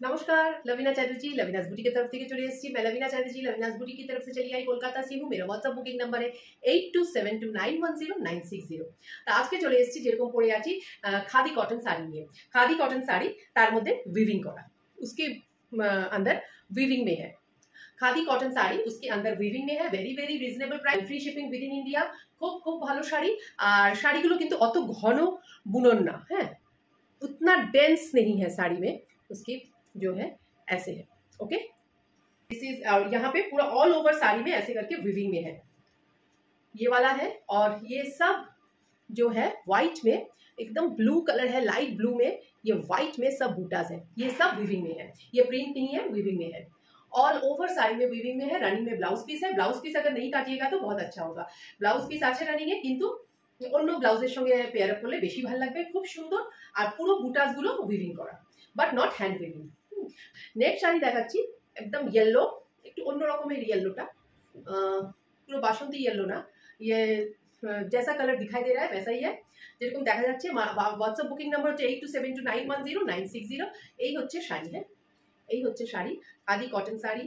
नमस्कार, लवीना चैटर्जी लवीनास बुटीक की तरफ से चले एसছি। मैं लवीना चैटर्जी लवीनास बुटीक की तरफ से चली आई, कोलकाता से हूँ। मेरा व्हाट्सएप बुकिंग नंबर है 8272910960। তো আজকে চলে এসেছি যেরকম পরে আছি খাদি কটন শাড়ি নিয়ে। খাদি কটন শাড়ি তার মধ্যে উইভিং করা, उसके अंदर वीविंग में है। खादी कॉटन साड़ी उसके अंदर वीविंग में है। Very very reasonable price, free shipping with in India. खूब खूब भालो शाड़ी। আর শাড়িগুলো কিন্তু অত ঘন বুনন না, হ্যাঁ, उतना डेंस नहीं है साड़ी में। उसकी जो है ऐसे है, ओके। दिस इज, और यहाँ पे पूरा ऑल ओवर साड़ी में ऐसे करके वीविंग में है, ये वाला है। और ये सब जो है व्हाइट में, एकदम ब्लू कलर है, लाइट ब्लू में, ये व्हाइट में सब बूटास है, ये सब वीविंग में है। ये प्रिंट नहीं है, वीविंग में है। ऑल ओवर साड़ी में वीविंग में है। रनिंग में ब्लाउज पीस है। ब्लाउज पीस अगर नहीं काटिएगा तो बहुत अच्छा होगा। ब्लाउज पीस আছে রানিং এ, কিন্তু অন্য ব্লাউজের সঙ্গে পেয়ার আপ করলে বেশি ভালো লাগবে। খুব সুন্দর। আর পুরো বুটাসগুলো উইভিং করা, but not hand weaving. Next sari দেখাচ্ছি, একদম येलो, একটু অন্য রকমের येलोটা, পুরো বাসন্তী येलो না, ये जैसा कलर दिखाई दे रहा है वैसा ही है যেরকম দেখা যাচ্ছে। হোয়াটসঅ্যাপ বুকিং নাম্বার হচ্ছে 8272910960। এই হচ্ছে শাড়ি, হ্যাঁ, এই হচ্ছে শাড়ি। খাদি কটন শাড়ি,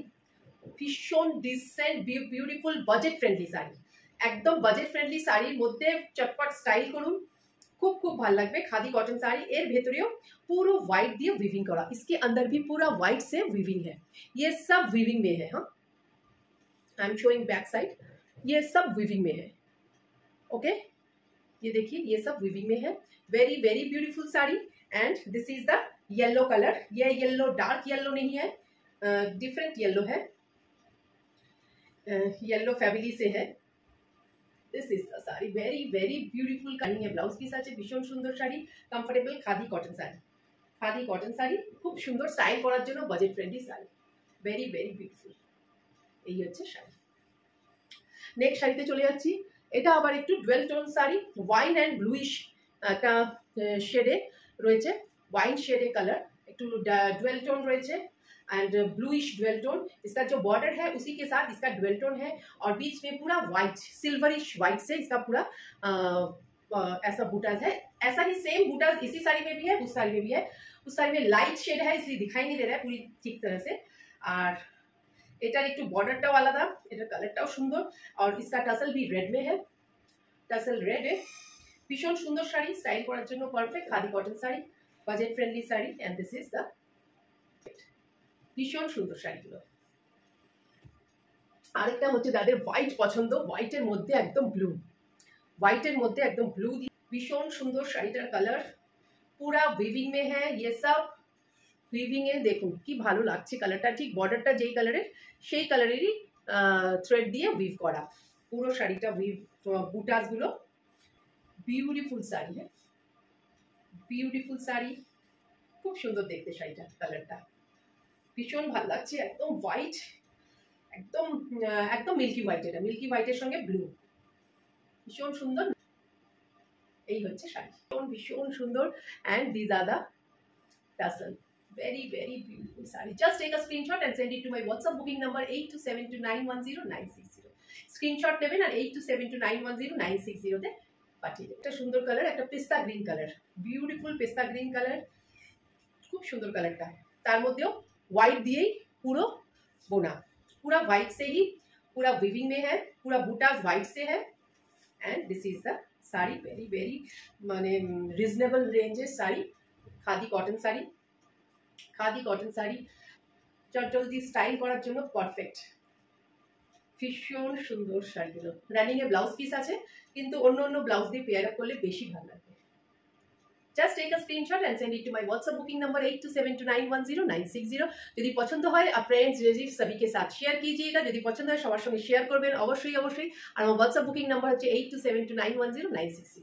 ভীষণ decent beautiful budget friendly sari. একদম বাজেট ফ্রেন্ডলি শাড়ির মধ্যে চটপট স্টাইল করুন, खूब खूब भालो लगबे। खादी कॉटन साड़ी एर भेतरेও पूरा व्हाइट दिए वीविंग करा, इसके अंदर भी पूरा व्हाइट से वीविंग है। ये सब वीविंग में है। हाँ, I am showing back side, ये सब वीविंग में है, ओके। ये देखिए, ये सब वीविंग में है। Very very beautiful sari. And this is the yellow colour. ये येलो डार्क येलो नहीं है, डिफरेंट येलो है, येलो फैमिली से है। This is the sari, very very beautiful cutting है। ব্লাউজ পিস আছে, ভীষণ সুন্দর sari, comfortable khadi cotton sari. Khadi cotton sari খুব সুন্দর স্টাইল করার জন্য budget friendly sari, very very beautiful. এই হচ্ছে শাড়ি। নেক্সট শাড়িতে চলে যাচ্ছি। এটা আবার একটু dual tone sari, wine and bluish একটা শেডে রয়েছে, ওয়াইন শেডে কালার, একটু ডুয়েল টোন রয়েছে एंड ब्लूइश डुअल टोन। इसका जो बॉर्डर है उसी के साथ इसका डुअल टोन है, और बीच में पूरा व्हाइट, सिल्वरिश व्हाइट से इसका पूरा ऐसा बूटास है। ऐसा ही सेम बूटास इसी साड़ी में भी है, उस साड़ी में भी है। उस साड़ी में लाइट शेड है इसलिए दिखाई नहीं दे रहा है पूरी ठीक तरह से। और एटार एक बॉर्डरटाও आलादा, एटार कलरटाও सुंदर, और इसका टसल भी रेड में है, टसल रेड है। भीषण सुंदर शाड़ी, स्टाइल করার জন্য perfect khadi cotton sari, budget friendly sari. And this is the ভীষণ সুন্দর শাড়িগুলো। আরেকটা হচ্ছে যাদের হোয়াইট পছন্দ, হোয়াইটের মধ্যে একদম ব্লু, হোয়াইটের মধ্যে একদম ব্লু দিয়ে ভীষণ সুন্দর শাড়িটার কালার পুরা উইভিং में है। ये सब উইভিং এ দেখুন কি ভালো লাগছে কালারটা। ঠিক বর্ডারটা যেই কালারের সেই কালারেরই থ্রেড দিয়ে উইভ করা পুরো শাড়িটা। উইভ বুটাসগুলো বিউটিফুল শাড়ি, হ্যাঁ, বিউটিফুল শাড়ি, খুব সুন্দর দেখতে শাড়িটার কালারটা, ভীষণ ভালো লাগছে। একদম হোয়াইট, একদম একদম মিল্কি হোয়াইট। এটা মিল্কি হোয়াইটের সঙ্গে ব্লু, ভীষণ সুন্দর। এই হচ্ছে শাড়ি, ভীষণ সুন্দর। And this are the tassel, very very beautiful saree. Just take a screenshot and send it to my WhatsApp booking number 8272910960. Screenshot নেবেন আর 8272910960 তে পাঠিয়ে দেবেন। একটা সুন্দর কালার, একটা পেস্তা গ্রিন কালার, বিউটিফুল পেস্তা গ্রিন কালার, খুব সুন্দর কালারটা। তার মধ্যেও व्हाइट दिए पूरा बोना, पूरा व्हाइट से ही पूरा वीविंग में है, पूरा बूटास व्हाइट से है। And this is the sari, very very माने reasonable ranges sari, khadi cotton sari. Khadi cotton sari চটজলদি স্টাইল করার জন্য পারফেক্ট, ভীষণ সুন্দর শাড়িগুলো। রানিং এ ব্লাউজ পিস আছে, কিন্তু অন্য অন্য ব্লাউজ দিয়ে পেয়ার আপ করলে বেশি ভালো লাগবে। Just take a screenshot and send it to my WhatsApp booking number 8272910960। यदि पसंद है आप फ्रेंड्स रिलेटिव सभी के साथ शेयर कीजिएगा। यदि पसंद है सবার সঙ্গে শেয়ার করবেন অবশ্যই অবশ্যই। আর আমার WhatsApp বুকিং নাম্বার হচ্ছে 8272910960।